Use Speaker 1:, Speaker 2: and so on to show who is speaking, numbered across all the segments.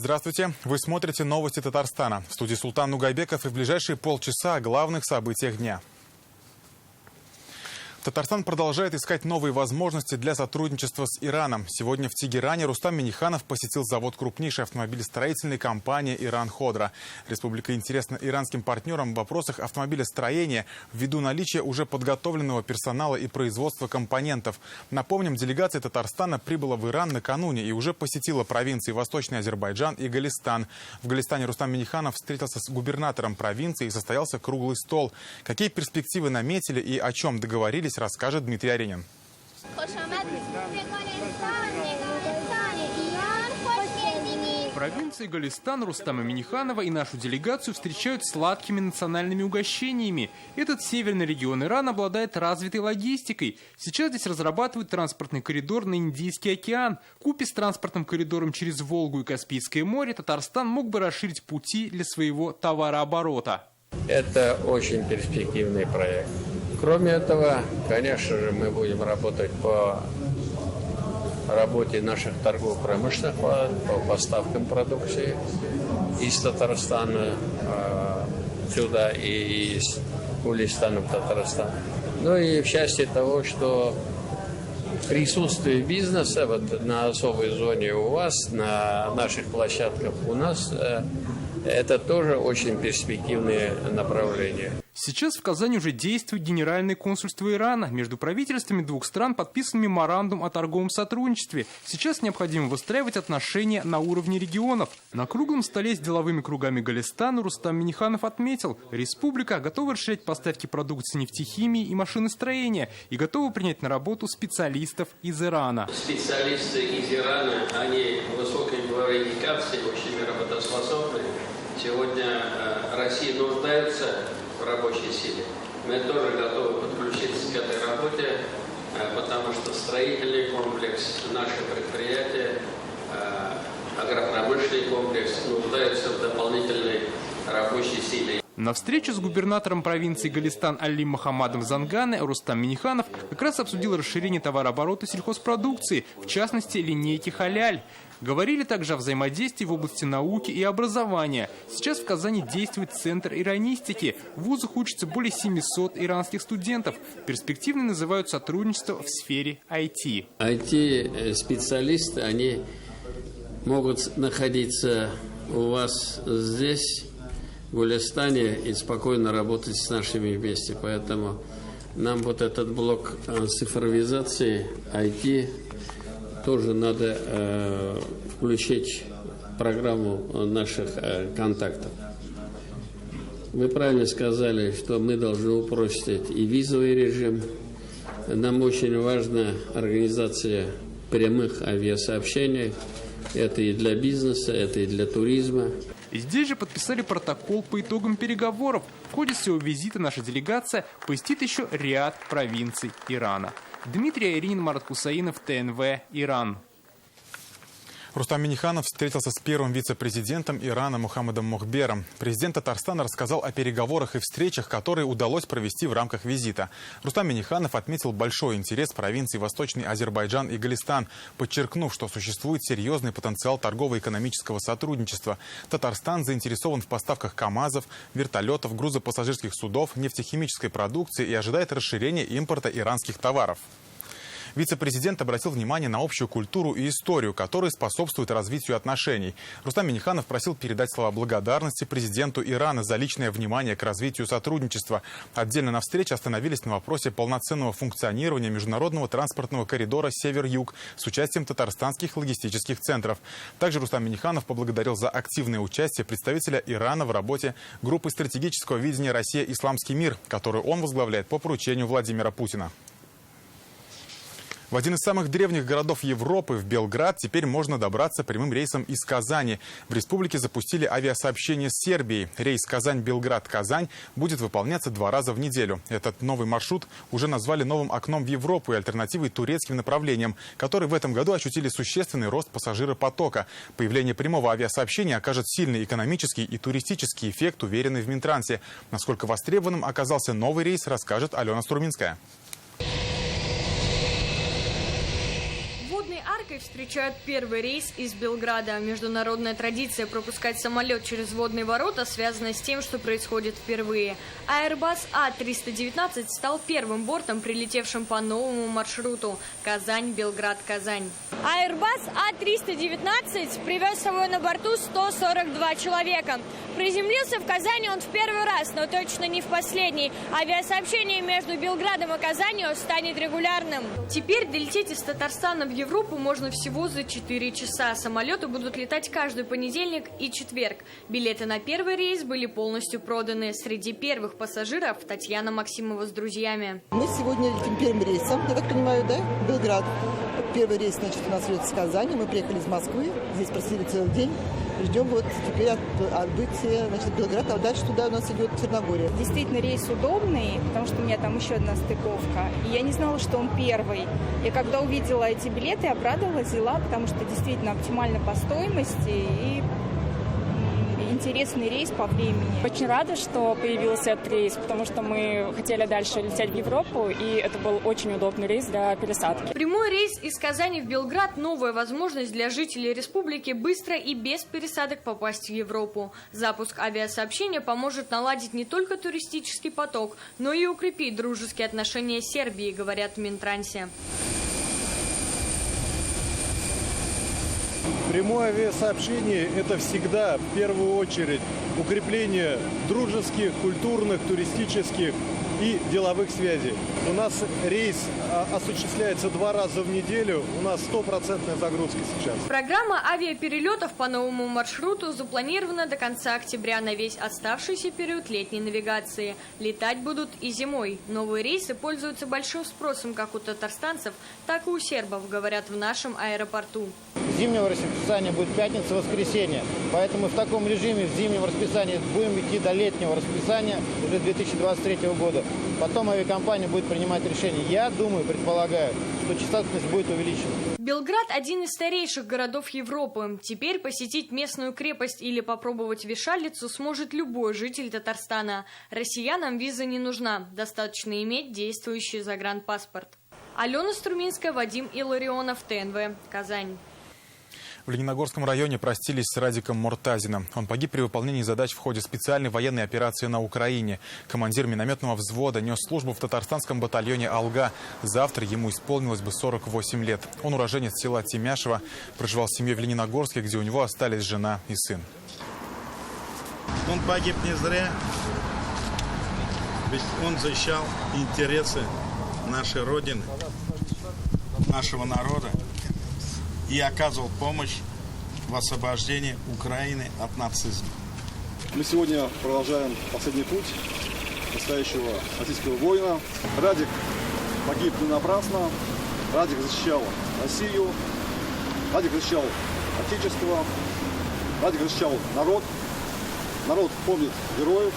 Speaker 1: Здравствуйте. Вы смотрите новости Татарстана. В студии Султан Нугайбеков и в ближайшие полчаса о главных событиях дня. Татарстан продолжает искать новые возможности для сотрудничества с Ираном. Сегодня в Тегеране Рустам Минниханов посетил завод крупнейшей автомобилестроительной компании «Иран-Ходра». Республика интересна иранским партнерам в вопросах автомобилестроения ввиду наличия уже подготовленного персонала и производства компонентов. Напомним, делегация Татарстана прибыла в Иран накануне и уже посетила провинции Восточный Азербайджан и Голестан. В Голестане Рустам Минниханов встретился с губернатором провинции и состоялся круглый стол. Какие перспективы наметили и о чем договорились, расскажет Дмитрий Аренин.
Speaker 2: В провинции Голестан Рустама Минниханова и нашу делегацию встречают сладкими национальными угощениями. Этот северный регион Ирана обладает развитой логистикой. Сейчас здесь разрабатывают транспортный коридор на Индийский океан. Вкупе с транспортным коридором через Волгу и Каспийское море Татарстан мог бы расширить пути для своего товарооборота.
Speaker 3: Это очень перспективный проект. Кроме этого, конечно же, мы будем работать по работе наших торгово-промышленных палат, по поставкам продукции из Татарстана сюда и из Голестана в Татарстан. Ну и в части того, что присутствие бизнеса вот на особой зоне у вас, на наших площадках у нас, это тоже очень перспективные направления.
Speaker 2: Сейчас в Казани уже действует Генеральное консульство Ирана. Между правительствами двух стран подписан меморандум о торговом сотрудничестве. Сейчас необходимо выстраивать отношения на уровне регионов. На круглом столе с деловыми кругами Голестана Рустам Минниханов отметил, республика готова расширять поставки продукции нефтехимии и машиностроения и готова принять на работу специалистов из Ирана.
Speaker 3: Специалисты из Ирана, они высокой квалификации, очень работоспособны. Сегодня Россия нуждается в рабочей силе. Мы тоже готовы подключиться к этой работе, потому что строительный комплекс, наши предприятия, агропромышленный комплекс нуждаются в дополнительной рабочей силе.
Speaker 2: На встрече с губернатором провинции Голестан Алим Мохаммадом Зангане Рустам Минниханов как раз обсудил расширение товарооборота сельхозпродукции, в частности линейки «Халяль». Говорили также о взаимодействии в области науки и образования. Сейчас в Казани действует центр иранистики. В вузах учатся более 700 иранских студентов. Перспективно называют сотрудничество в сфере IT.
Speaker 3: IT-специалисты, они могут находиться у вас здесь, в Голестане, и спокойно работать с нашими вместе. Поэтому нам вот этот блок цифровизации, IT, тоже надо включить в программу наших контактов. Вы правильно сказали, что мы должны упростить и визовый режим. Нам очень важна организация прямых авиасообщений. Это и для бизнеса, это и для туризма.
Speaker 2: Здесь же подписали протокол по итогам переговоров. В ходе своего визита наша делегация посетит еще ряд провинций Ирана. Дмитрий Аренин, Марат Хусаинов, ТНВ, Иран.
Speaker 1: Рустам Минниханов встретился с первым вице-президентом Ирана Мухаммадом Мохбером. Президент Татарстана рассказал о переговорах и встречах, которые удалось провести в рамках визита. Рустам Минниханов отметил большой интерес провинций Восточный Азербайджан и Голестан, подчеркнув, что существует серьезный потенциал торгово-экономического сотрудничества. Татарстан заинтересован в поставках КАМАЗов, вертолетов, грузопассажирских судов, нефтехимической продукции и ожидает расширения импорта иранских товаров. Вице-президент обратил внимание на общую культуру и историю, которые способствуют развитию отношений. Рустам Минниханов просил передать слова благодарности президенту Ирана за личное внимание к развитию сотрудничества. Отдельно на встрече остановились на вопросе полноценного функционирования международного транспортного коридора «Север-Юг» с участием татарстанских логистических центров. Также Рустам Минниханов поблагодарил за активное участие представителя Ирана в работе группы стратегического видения «Россия-Исламский мир», которую он возглавляет по поручению Владимира Путина. В один из самых древних городов Европы, в Белград, теперь можно добраться прямым рейсом из Казани. В республике запустили авиасообщение с Сербией. Рейс Казань-Белград-Казань будет выполняться 2 раза в неделю. Этот новый маршрут уже назвали новым окном в Европу и альтернативой турецким направлениям, которые в этом году ощутили существенный рост пассажиропотока. Появление прямого авиасообщения окажет сильный экономический и туристический эффект, уверенный в Минтрансе. Насколько востребованным оказался новый рейс, расскажет Алена Струминская.
Speaker 4: улыбкой встречают первый рейс из Белграда. Международная традиция пропускать самолет через водные ворота связана с тем, что происходит впервые. Airbus А319 стал первым бортом, прилетевшим по новому маршруту Казань-Белград-Казань. Airbus А319 привез с собой на борту 142 человека. Приземлился в Казани он в первый раз, но точно не в последний. Авиасообщение между Белградом и Казанью станет регулярным. Теперь долететь из Татарстана в Европу можно всего за 4 часа. Самолеты будут летать каждый понедельник и четверг. Билеты на первый рейс были полностью проданы. Среди первых пассажиров Татьяна Максимова с друзьями.
Speaker 5: Мы сегодня летим первым рейсом, я так понимаю, да? Белград. Первый рейс, значит, у нас идет с Казани. Мы приехали из Москвы, здесь просидели целый день. Ждем вот теперь отбытия, значит, Белград, а дальше туда у нас идет Черногория.
Speaker 6: Действительно, рейс удобный, потому что у меня там еще одна стыковка. И я не знала, что он первый. И когда увидела эти билеты, обрадовалась, взяла, потому что действительно оптимально по стоимости и интересный рейс по времени.
Speaker 7: Очень рада, что появился этот рейс, потому что мы хотели дальше лететь в Европу, и это был очень удобный рейс для пересадки.
Speaker 4: Прямой рейс из Казани в Белград – новая возможность для жителей республики быстро и без пересадок попасть в Европу. Запуск авиасообщения поможет наладить не только туристический поток, но и укрепить дружеские отношения с Сербией, говорят в Минтрансе.
Speaker 8: Прямое авиасообщение – это всегда, в первую очередь, укрепление дружеских, культурных, туристических и деловых связей. У нас рейс осуществляется 2 раза в неделю, у нас 100% загрузка сейчас.
Speaker 4: Программа авиаперелетов по новому маршруту запланирована до конца октября на весь оставшийся период летней навигации. Летать будут и зимой. Новые рейсы пользуются большим спросом как у татарстанцев, так и у сербов, говорят в нашем аэропорту.
Speaker 9: Зимнего расписания будет пятница-воскресенье, поэтому в таком режиме в зимнем расписании будем идти до летнего расписания уже 2023 года. Потом авиакомпания будет принимать решение. Я думаю, предполагаю, что численность будет увеличена.
Speaker 4: Белград – один из старейших городов Европы. Теперь посетить местную крепость или попробовать вешалицу сможет любой житель Татарстана. Россиянам виза не нужна, достаточно иметь действующий загранпаспорт. Алена Струминская, Вадим Илларионов, ТНВ, Казань.
Speaker 1: В Лениногорском районе простились с Радиком Муртазиным. Он погиб при выполнении задач в ходе специальной военной операции на Украине. Командир минометного взвода нес службу в татарстанском батальоне «Алга». Завтра ему исполнилось бы 48 лет. Он уроженец села Тимяшево, проживал с семьей в Лениногорске, где у него остались жена и сын.
Speaker 10: Он погиб не зря, ведь он защищал интересы нашей Родины, нашего народа и оказывал помощь в освобождении Украины от нацизма.
Speaker 8: Мы сегодня продолжаем последний путь настоящего российского воина. Радик погиб не напрасно. Радик защищал Россию. Радик защищал Отечество. Радик защищал народ. Народ помнит героев.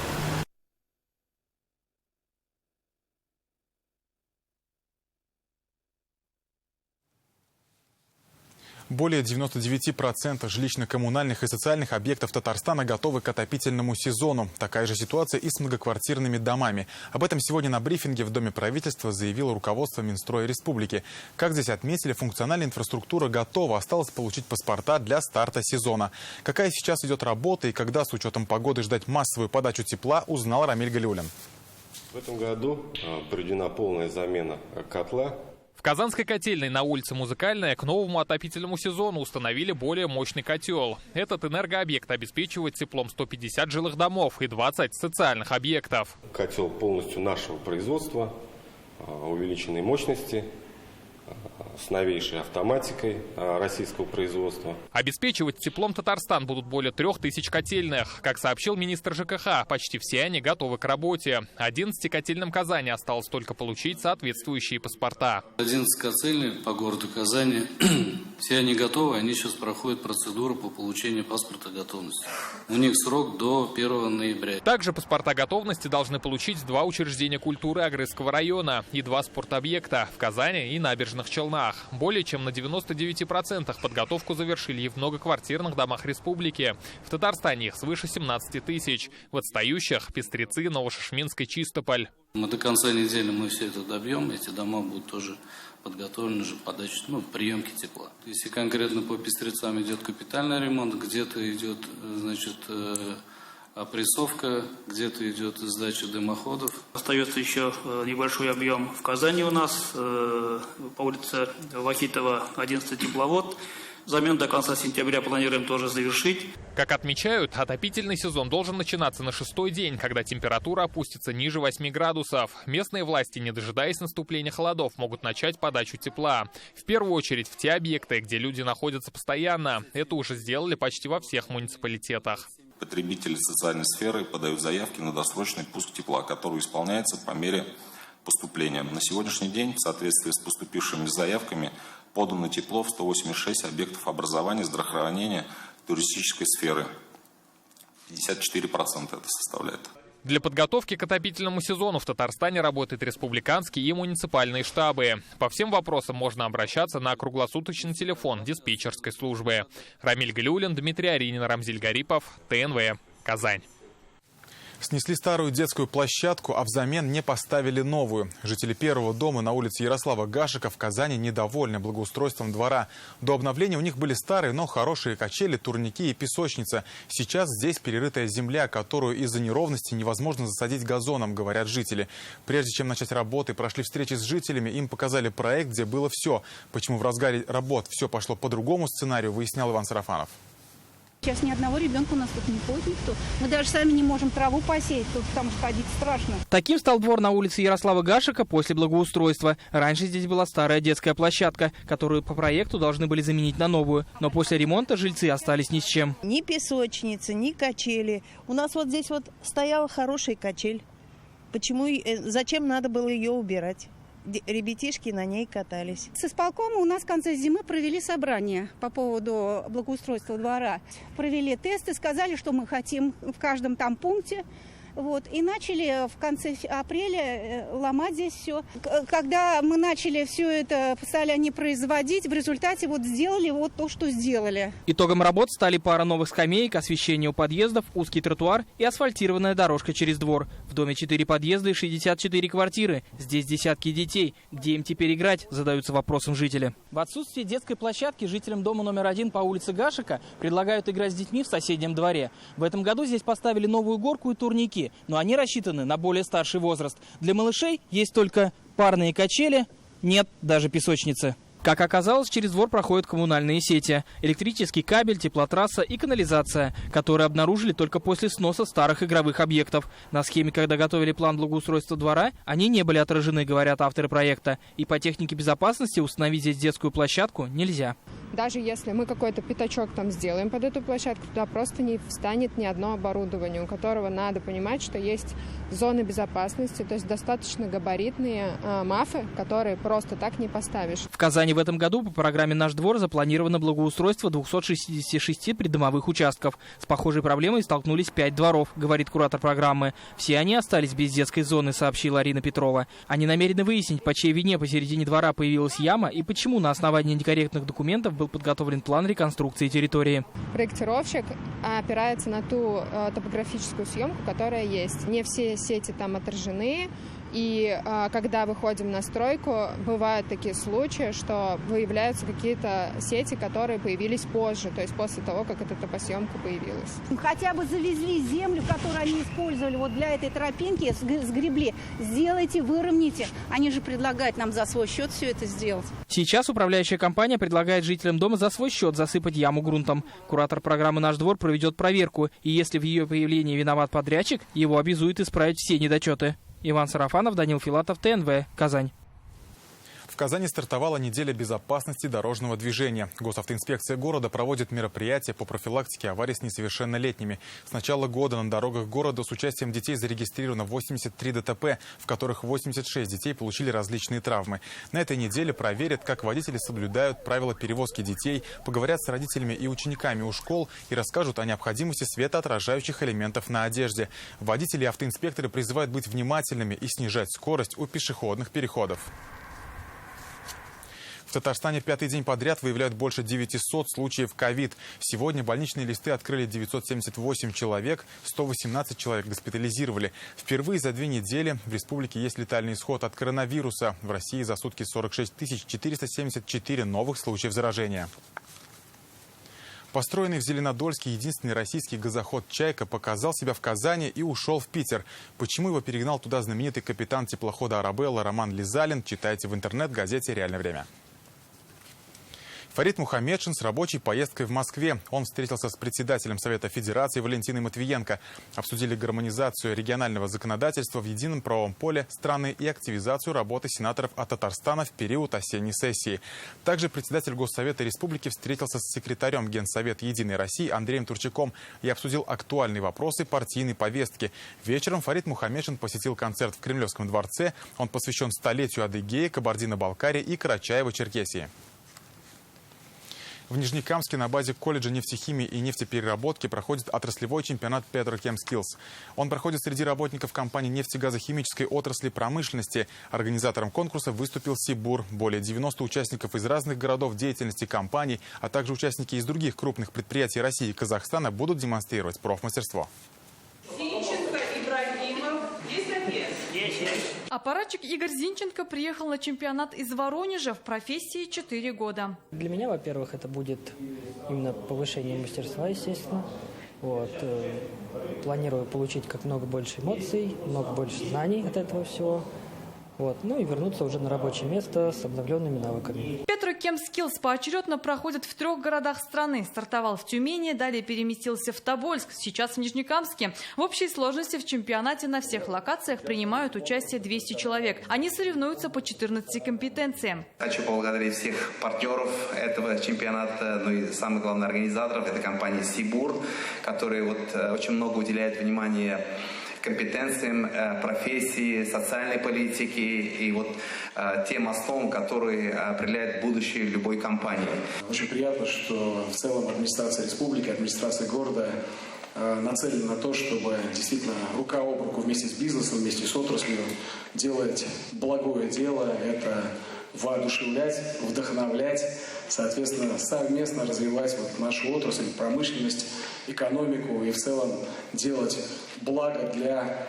Speaker 1: Более 99% жилищно-коммунальных и социальных объектов Татарстана готовы к отопительному сезону. Такая же ситуация и с многоквартирными домами. Об этом сегодня на брифинге в Доме правительства заявило руководство Минстроя Республики. Как здесь отметили, функциональная инфраструктура готова. Осталось получить паспорта для старта сезона. Какая сейчас идет работа и когда с учетом погоды ждать массовую подачу тепла, узнал Рамиль Галиуллин.
Speaker 11: В этом году проведена полная замена котла.
Speaker 12: В Казанской котельной на улице Музыкальная к новому отопительному сезону установили более мощный котел. Этот энергообъект обеспечивает теплом 150 жилых домов и 20 социальных объектов.
Speaker 11: Котел полностью нашего производства, увеличенной мощности, с новейшей автоматикой российского производства.
Speaker 12: Обеспечивать теплом Татарстан будут более 3000 котельных. Как сообщил министр ЖКХ, почти все они готовы к работе. 11 котельным Казани осталось только получить соответствующие паспорта.
Speaker 13: 11 котельных по городу Казани, все они готовы, они сейчас проходят процедуру по получению паспорта готовности. У них срок до 1 ноября.
Speaker 12: Также паспорта готовности должны получить 2 учреждения культуры Агрызского района и 2 спортобъекта в Казани и Набережных Челнах. Более чем на 99% подготовку завершили и в многоквартирных домах республики. В Татарстане их свыше 17 тысяч. В отстающих – Пестрецы, Новошишминск и Чистополь.
Speaker 13: Мы до конца недели мы все это добьем, эти дома будут тоже подготовлены же подачи, приемки тепла. Если конкретно по Пестрецам идет капитальный ремонт, где-то идет, опрессовка, где-то идет сдача дымоходов.
Speaker 14: Остается еще небольшой объем в Казани у нас, по улице Вахитова, 11 тепловод. Замену до конца сентября планируем тоже завершить.
Speaker 12: Как отмечают, отопительный сезон должен начинаться на 6-й день, когда температура опустится ниже 8 градусов. Местные власти, не дожидаясь наступления холодов, могут начать подачу тепла. В первую очередь в те объекты, где люди находятся постоянно. Это уже сделали почти во всех муниципалитетах.
Speaker 15: Потребители социальной сферы подают заявки на досрочный пуск тепла, который исполняется по мере поступления. На сегодняшний день, в соответствии с поступившими заявками, подано тепло в 186 объектов образования, здравоохранения, туристической сферы. 54% это составляет.
Speaker 12: Для подготовки к отопительному сезону в Татарстане работают республиканские и муниципальные штабы. По всем вопросам можно обращаться на круглосуточный телефон диспетчерской службы. Рамиль Галиуллин, Дмитрий Аринин, Рамзиль Гарипов, ТНВ, Казань.
Speaker 1: Снесли старую детскую площадку, а взамен не поставили новую. Жители первого дома на улице Ярослава Гашека в Казани недовольны благоустройством двора. До обновления у них были старые, но хорошие качели, турники и песочница. Сейчас здесь перерытая земля, которую из-за неровности невозможно засадить газоном, говорят жители. Прежде чем начать работы, прошли встречи с жителями, им показали проект, где было все. Почему в разгаре работ все пошло по другому сценарию, выяснял Иван Сарафанов.
Speaker 16: Сейчас ни одного ребенка у нас тут не ходит никто. Мы даже сами не можем траву посеять, тут, потому что ходить страшно.
Speaker 17: Таким стал двор на улице Ярослава Гашека после благоустройства. Раньше здесь была старая детская площадка, которую по проекту должны были заменить на новую. Но после ремонта жильцы остались ни с чем.
Speaker 18: Ни песочницы, ни качели. У нас вот здесь вот стояла хорошая качель. Почему, зачем надо было ее убирать? Ребятишки на ней катались.
Speaker 16: С исполкома у нас в конце зимы провели собрание по поводу благоустройства двора. Провели тесты, сказали, что мы хотим в каждом там пункте. И начали в конце апреля ломать здесь все. Когда мы начали все это, стали они производить, в результате сделали то, что сделали.
Speaker 17: Итогом работ стали пара новых скамеек, освещение у подъездов, узкий тротуар и асфальтированная дорожка через двор. В доме 4 подъезда и 64 квартиры. Здесь десятки детей. Где им теперь играть, задаются вопросом жители. В отсутствие детской площадки жителям дома номер 1 по улице Гашека предлагают играть с детьми в соседнем дворе. В этом году здесь поставили новую горку и турники. Но они рассчитаны на более старший возраст. Для малышей есть только парные качели, нет даже песочницы. Как оказалось, через двор проходят коммунальные сети. Электрический кабель, теплотрасса и канализация, которые обнаружили только после сноса старых игровых объектов. На схеме, когда готовили план благоустройства двора, они не были отражены, говорят авторы проекта. И по технике безопасности установить здесь детскую площадку нельзя.
Speaker 19: Даже если мы какой-то пятачок там сделаем под эту площадку, туда просто не встанет ни одно оборудование, у которого надо понимать, что есть зоны безопасности, то есть достаточно габаритные мафы, которые просто так не поставишь.
Speaker 17: В Казани в этом году по программе «Наш двор» запланировано благоустройство 266 придомовых участков. С похожей проблемой столкнулись 5 дворов, говорит куратор программы. Все они остались без детской зоны, сообщила Арина Петрова. Они намерены выяснить, по чьей вине посередине двора появилась яма и почему на основании некорректных документов был подготовлен план реконструкции территории.
Speaker 19: Проектировщик опирается на ту топографическую съемку, которая есть. Не все сети там отражены. И когда выходим на стройку, бывают такие случаи, что выявляются какие-то сети, которые появились позже, то есть после того, как эта топосъемка появилась.
Speaker 16: Хотя бы завезли землю, которую они использовали для этой тропинки, сгребли. Сделайте, выровняйте. Они же предлагают нам за свой счет все это сделать.
Speaker 17: Сейчас управляющая компания предлагает жителям дома за свой счет засыпать яму грунтом. Куратор программы «Наш двор» проведет проверку, и если в ее появлении виноват подрядчик, его обязуют исправить все недочеты. Иван Сарафанов, Данил Филатов, ТНВ, Казань.
Speaker 1: В Казани стартовала неделя безопасности дорожного движения. Госавтоинспекция города проводит мероприятия по профилактике аварий с несовершеннолетними. С начала года на дорогах города с участием детей зарегистрировано 83 ДТП, в которых 86 детей получили различные травмы. На этой неделе проверят, как водители соблюдают правила перевозки детей, поговорят с родителями и учениками у школ и расскажут о необходимости светоотражающих элементов на одежде. Водители и автоинспекторы призывают быть внимательными и снижать скорость у пешеходных переходов. В Татарстане пятый день подряд выявляют больше 900 случаев ковид. Сегодня больничные листы открыли 978 человек, 118 человек госпитализировали. Впервые за 2 недели в республике есть летальный исход от коронавируса. В России за сутки 46 474 новых случаев заражения. Построенный в Зеленодольске единственный российский газоход «Чайка» показал себя в Казани и ушел в Питер. Почему его перегнал туда знаменитый капитан теплохода «Арабелла» Роман Лизалин, читайте в интернет-газете «Реальное время». Фарид Мухаммедшин с рабочей поездкой в Москве. Он встретился с председателем Совета Федерации Валентиной Матвиенко. Обсудили гармонизацию регионального законодательства в едином правовом поле страны и активизацию работы сенаторов от Татарстана в период осенней сессии. Также председатель Госсовета Республики встретился с секретарем Генсовета «Единой России» Андреем Турчаком и обсудил актуальные вопросы партийной повестки. Вечером Фарид Мухаммедшин посетил концерт в Кремлевском дворце. Он посвящен столетию Адыгеи, Кабардино-Балкарии и Карачаево-Черкесии. В Нижнекамске на базе колледжа нефтехимии и нефтепереработки проходит отраслевой чемпионат Petrochem-Skills. Он проходит среди работников компании нефтегазохимической отрасли промышленности. Организатором конкурса выступил Сибур. Более 90 участников из разных городов деятельности компаний, а также участники из других крупных предприятий России и Казахстана будут демонстрировать профмастерство.
Speaker 4: Аппаратчик Игорь Зинченко приехал на чемпионат из Воронежа в профессии 4 года.
Speaker 20: Для меня, во-первых, это будет именно повышение мастерства, естественно. Планирую получить как много больше эмоций, много больше знаний от этого всего. Ну и вернуться уже на рабочее место с обновленными навыками.
Speaker 4: Petrochem-Skills поочередно проходит в 3 городах страны. Стартовал в Тюмени, далее переместился в Тобольск, сейчас в Нижнекамске. В общей сложности в чемпионате на всех локациях принимают участие 200 человек. Они соревнуются по 14 компетенциям.
Speaker 21: Хочу поблагодарить всех партнеров этого чемпионата, и самых главных организаторов, это компания Сибур, которые очень много уделяют внимания компетенциям, профессии, социальной политики и тем основам, которые определяют будущее любой компании.
Speaker 22: Очень приятно, что в целом администрация республики, администрация города нацелена на то, чтобы действительно рука об руку вместе с бизнесом, вместе с отраслью делать благое дело. Это воодушевлять, вдохновлять, соответственно, совместно развивать нашу отрасль, промышленность, экономику и в целом делать благо для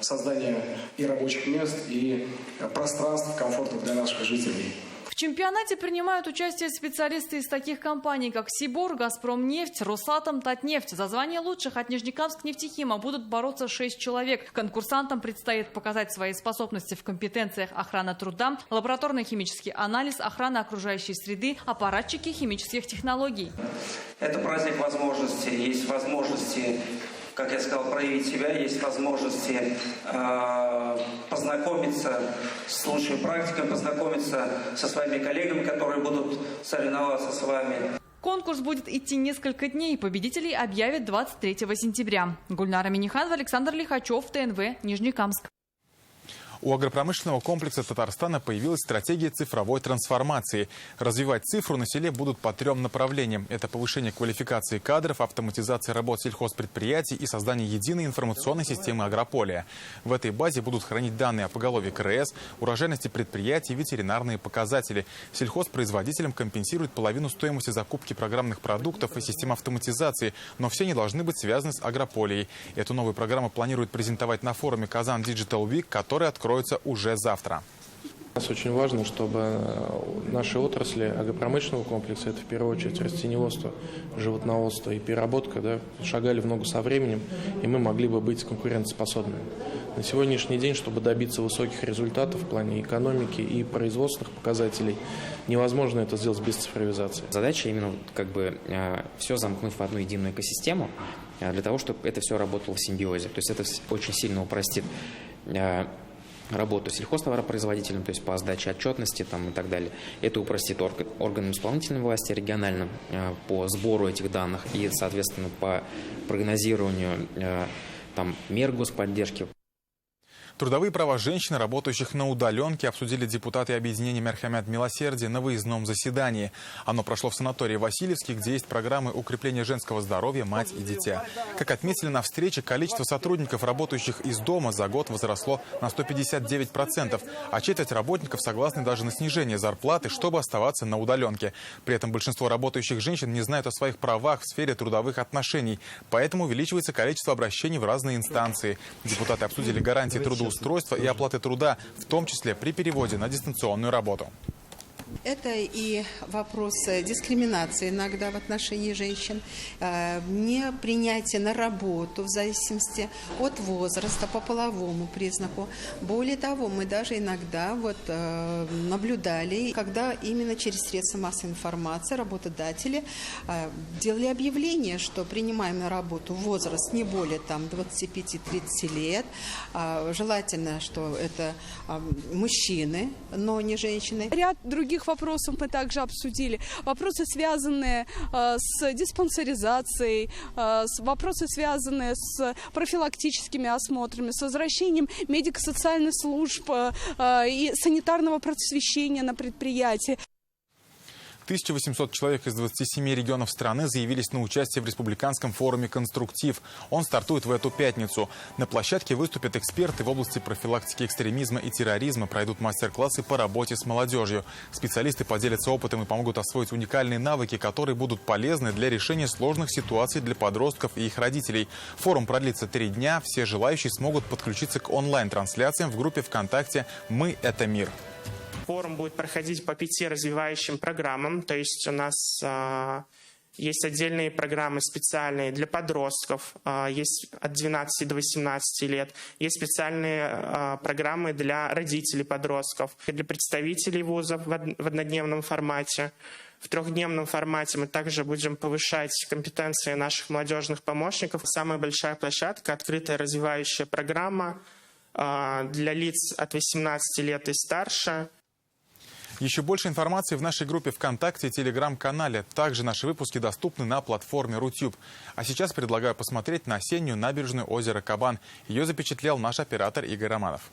Speaker 22: создания и рабочих мест, и пространств комфортных для наших жителей.
Speaker 4: В чемпионате принимают участие специалисты из таких компаний, как Сибур, Газпромнефть, Росатом, Татнефть. За звание лучших от Нижнекамск-нефтехима будут бороться 6 человек. Конкурсантам предстоит показать свои способности в компетенциях охраны труда, лабораторный химический анализ, охрана окружающей среды, аппаратчики химических технологий.
Speaker 23: Это праздник возможностей. Есть возможности, как я сказал, проявить себя, есть возможности познакомиться с лучшими практиками, познакомиться со своими коллегами, которые будут соревноваться с вами.
Speaker 4: Конкурс будет идти несколько дней. Победителей объявят 23 сентября. Гульнара Миниханова, Александр Лихачев, ТНВ, Нижнекамск.
Speaker 1: У агропромышленного комплекса Татарстана появилась стратегия цифровой трансформации. Развивать цифру на селе будут по 3 направлениям. Это повышение квалификации кадров, автоматизация работ сельхозпредприятий и создание единой информационной системы агрополия. В этой базе будут хранить данные о поголовье КРС, урожайности предприятий, ветеринарные показатели. Сельхозпроизводителям компенсируют половину стоимости закупки программных продуктов и систем автоматизации, но все они должны быть связаны с агрополией. Эту новую программу планируют презентовать на форуме «Казан Digital Week», который откроется уже завтра.
Speaker 24: Для нас очень важно, чтобы наши отрасли агропромышленного комплекса, это в первую очередь растениеводство, животноводство и переработка, шагали в ногу со временем, и мы могли бы быть конкурентоспособными. На сегодняшний день, чтобы добиться высоких результатов в плане экономики и производственных показателей, невозможно это сделать без цифровизации.
Speaker 25: Задача именно все замкнуть в одну единую экосистему, для того, чтобы это все работало в симбиозе. То есть это очень сильно упростит работу сельхозтоваропроизводителям, то есть по сдаче отчетности и так далее. Это упростит органам исполнительной власти региональным по сбору этих данных и, соответственно, по прогнозированию мер господдержки.
Speaker 1: Трудовые права женщин, работающих на удаленке, обсудили депутаты объединения «Мерхамят Милосердие» на выездном заседании. Оно прошло в санатории Васильевский, где есть программы укрепления женского здоровья «Мать и дитя». Как отметили на встрече, количество сотрудников, работающих из дома, за год возросло на 159%, а четверть работников согласны даже на снижение зарплаты, чтобы оставаться на удаленке. При этом большинство работающих женщин не знают о своих правах в сфере трудовых отношений, поэтому увеличивается количество обращений в разные инстанции. Депутаты обсудили гарантии трудоустройства и оплаты труда, в том числе при переводе на дистанционную работу.
Speaker 2: Это и вопрос дискриминации иногда в отношении женщин, непринятие на работу в зависимости от возраста, по половому признаку. Более того, мы даже иногда наблюдали, когда именно через средства массовой информации работодатели делали объявление, что принимаем на работу возраст не более 25-30 лет. Желательно, что это мужчины, но не женщины.
Speaker 3: Ряд других вопросов мы также обсудили. Вопросы, связанные с диспансеризацией, вопросы, связанные с профилактическими осмотрами, с возвращением медико-социальных служб и санитарного просвещения на предприятии.
Speaker 1: 1800 человек из 27 регионов страны заявились на участие в республиканском форуме «Конструктив». Он стартует в эту пятницу. На площадке выступят эксперты в области профилактики экстремизма и терроризма, пройдут мастер-классы по работе с молодежью. Специалисты поделятся опытом и помогут освоить уникальные навыки, которые будут полезны для решения сложных ситуаций для подростков и их родителей. Форум продлится 3 дня. Все желающие смогут подключиться к онлайн-трансляциям в группе ВКонтакте «Мы – это мир».
Speaker 5: Форум будет проходить по 5 развивающим программам, то есть у нас есть отдельные программы специальные для подростков, есть от 12 до 18 лет, есть специальные программы для родителей подростков, для представителей вузов в однодневном формате. В 3-дневном формате мы также будем повышать компетенции наших молодежных помощников. Самая большая площадка, открытая развивающая программа для лиц от 18 лет и старше.
Speaker 1: Еще больше информации в нашей группе ВКонтакте и Телеграм-канале. Также наши выпуски доступны на платформе Рутюб. А сейчас предлагаю посмотреть на осеннюю набережную озера Кабан. Ее запечатлел наш оператор Игорь Романов.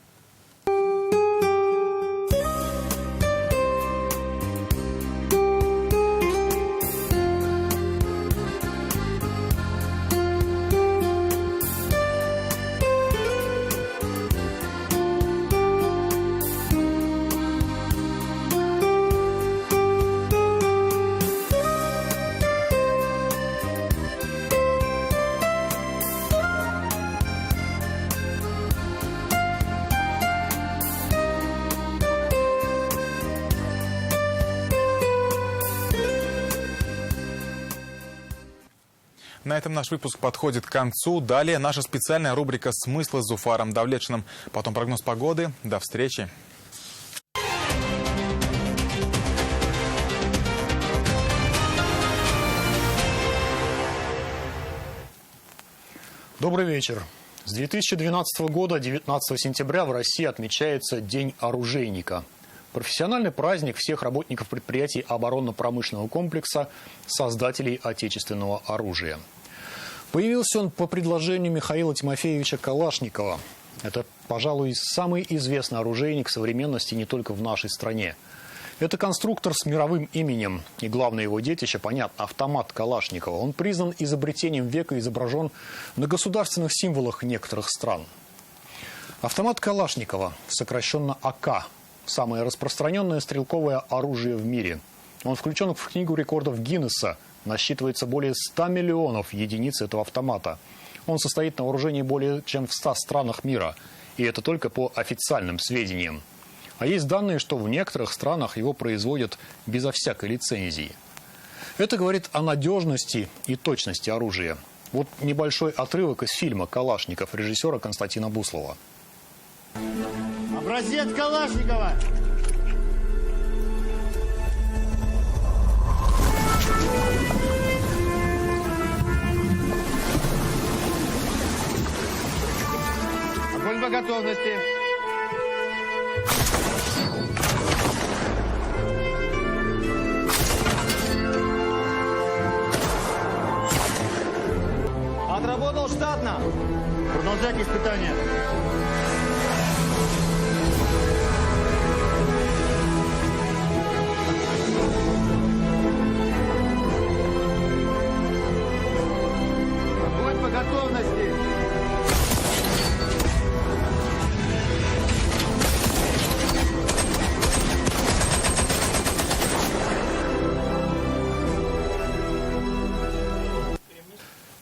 Speaker 1: На этом наш выпуск подходит к концу. Далее наша специальная рубрика «Смыслы» с Зуфаром Давлетшиным. Потом прогноз погоды. До встречи.
Speaker 6: Добрый вечер. С 2012 года, 19 сентября, в России отмечается День оружейника. Профессиональный праздник всех работников предприятий оборонно-промышленного комплекса, создателей отечественного оружия. Появился он по предложению Михаила Тимофеевича Калашникова. Это, пожалуй, самый известный оружейник современности не только в нашей стране. Это конструктор с мировым именем. И главное его детище, понятно, автомат Калашникова. Он признан изобретением века и изображен на государственных символах некоторых стран. Автомат Калашникова, сокращенно АК, самое распространенное стрелковое оружие в мире. Он включен в книгу рекордов Гиннесса. Насчитывается более 100 миллионов единиц этого автомата. Он состоит на вооружении более чем в 100 странах мира. И это только по официальным сведениям. А есть данные, что в некоторых странах его производят безо всякой лицензии. Это говорит о надежности и точности оружия. Вот небольшой отрывок из фильма «Калашников» режиссера Константина Буслова.
Speaker 7: Образец Калашникова! Огонь по готовности. Отработал штатно. Продолжать испытания.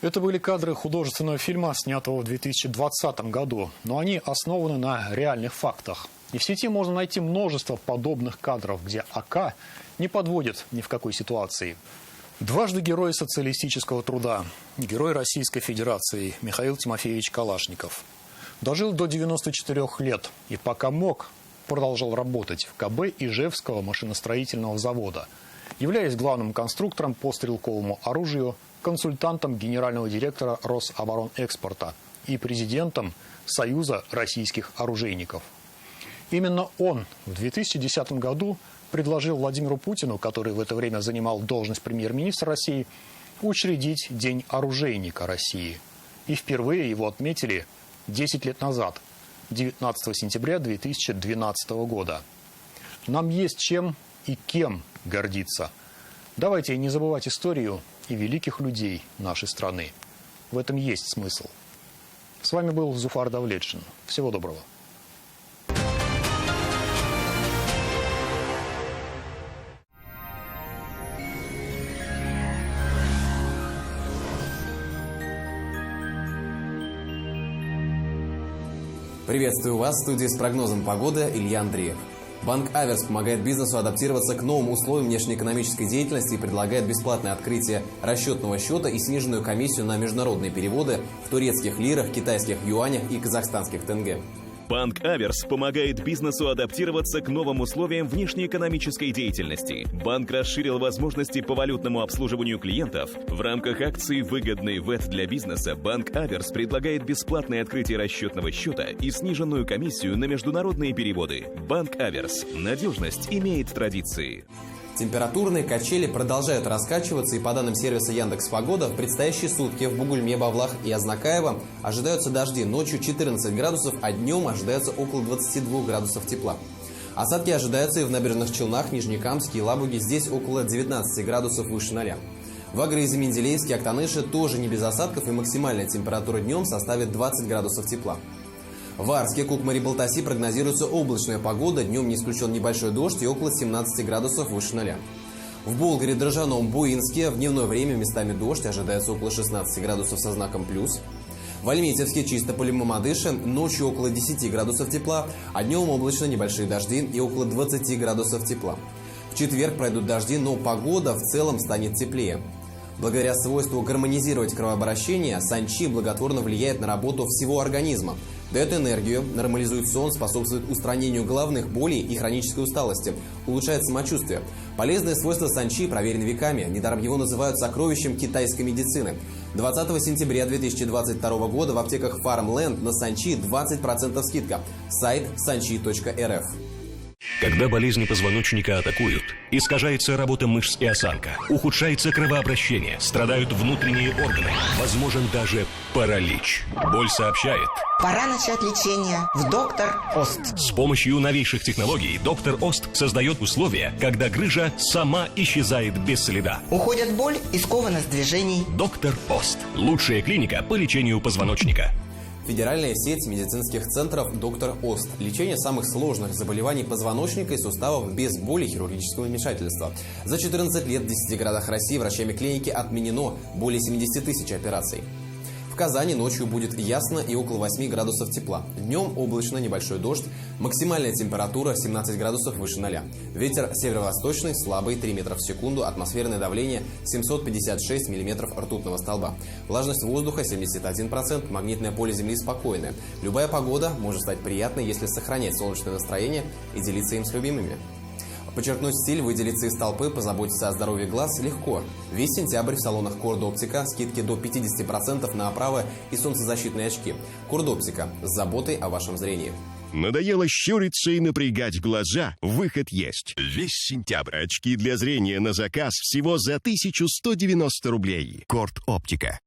Speaker 6: Это были кадры художественного фильма, снятого в 2020 году, но они основаны на реальных фактах. И в сети можно найти множество подобных кадров, где АК не подводит ни в какой ситуации. Дважды герой социалистического труда, герой Российской Федерации Михаил Тимофеевич Калашников. Дожил до 94 лет и пока мог, продолжал работать в КБ Ижевского машиностроительного завода, являясь главным конструктором по стрелковому оружию, консультантом генерального директора Рособоронэкспорта и президентом Союза российских оружейников. Именно он в 2010 году предложил Владимиру Путину, который в это время занимал должность премьер-министра России, учредить День оружейника России. И впервые его отметили 10 лет назад, 19 сентября 2012 года. Нам есть чем и кем гордиться. Давайте не забывать историю и великих людей нашей страны. В этом есть смысл. С вами был Зуфар Давлетшин. Всего доброго.
Speaker 8: Приветствую вас в студии с прогнозом погоды Илья Андреев. Банк Аверс помогает бизнесу адаптироваться к новым условиям внешнеэкономической деятельности и предлагает бесплатное открытие расчетного счета и сниженную комиссию на международные переводы в турецких лирах, китайских юанях и казахстанских тенге.
Speaker 9: Банк Аверс помогает бизнесу адаптироваться к новым условиям внешнеэкономической деятельности. Банк расширил возможности по валютному обслуживанию клиентов. В рамках акции «Выгодный ВЭТ для бизнеса» Банк Аверс предлагает бесплатное открытие расчетного счета и сниженную комиссию на международные переводы. Банк Аверс. Надежность имеет традиции.
Speaker 8: Температурные качели продолжают раскачиваться, и по данным сервиса Яндекс.Погода, в предстоящие сутки в Бугульме, Бавлах и Азнакаево ожидаются дожди. Ночью 14 градусов, а днем ожидается около 22 градусов тепла. Осадки ожидаются и в Набережных Челнах, Нижнекамске и Лабуге, здесь около 19 градусов выше 0. В Агрызе, Менделеевске, Актаныше тоже не без осадков, и максимальная температура днем составит 20 градусов тепла. В Арске, Кукмаре, Балтаси прогнозируется облачная погода, днем не исключен небольшой дождь и около 17 градусов выше 0. В Болгаре, Дрожжаном, Буинске в дневное время местами дождь, ожидается около 16 градусов со знаком плюс. В Альметьевске, Чистополе, Мамадыше ночью около 10 градусов тепла, а днем облачно небольшие дожди и около 20 градусов тепла. В четверг пройдут дожди, но погода в целом станет теплее. Благодаря свойству гармонизировать кровообращение, санчи благотворно влияет на работу всего организма. Дает энергию, нормализует сон, способствует устранению головных болей и хронической усталости, улучшает самочувствие. Полезные свойства санчи проверены веками, недаром его называют сокровищем китайской медицины. 20 сентября 2022 года в аптеках Farmland на санчи 20% скидка. Сайт sanchi.rf.
Speaker 9: Когда болезни позвоночника атакуют, искажается работа мышц и осанка, ухудшается кровообращение, страдают внутренние органы, возможен даже паралич. Боль сообщает:
Speaker 10: пора начать лечение в Доктор Ост.
Speaker 9: С помощью новейших технологий Доктор Ост создает условия, когда грыжа сама исчезает без следа.
Speaker 10: Уходит боль и скованность движений.
Speaker 9: Доктор Ост. Лучшая клиника по лечению позвоночника.
Speaker 8: Федеральная сеть медицинских центров «Доктор Ост». Лечение самых сложных заболеваний позвоночника и суставов без боли и хирургического вмешательства. За 14 лет в 10 городах России врачами клиники отменено более 70 тысяч операций. В Казани ночью будет ясно и около 8 градусов тепла. Днем облачно, небольшой дождь. Максимальная температура 17 градусов выше 0. Ветер северо-восточный, слабый, 3 метра в секунду. Атмосферное давление 756 миллиметров ртутного столба. Влажность воздуха 71%. Магнитное поле Земли спокойное. Любая погода может стать приятной, если сохранять солнечное настроение и делиться им с любимыми. Подчеркнуть стиль, выделиться из толпы, позаботиться о здоровье глаз легко. Весь сентябрь в салонах Кордоптика скидки до 50% на оправы и солнцезащитные очки. Кордоптика с заботой о вашем зрении.
Speaker 9: Надоело щуриться и напрягать глаза? Выход есть. Весь сентябрь. Очки для зрения на заказ всего за 1190 рублей. Корд Оптика.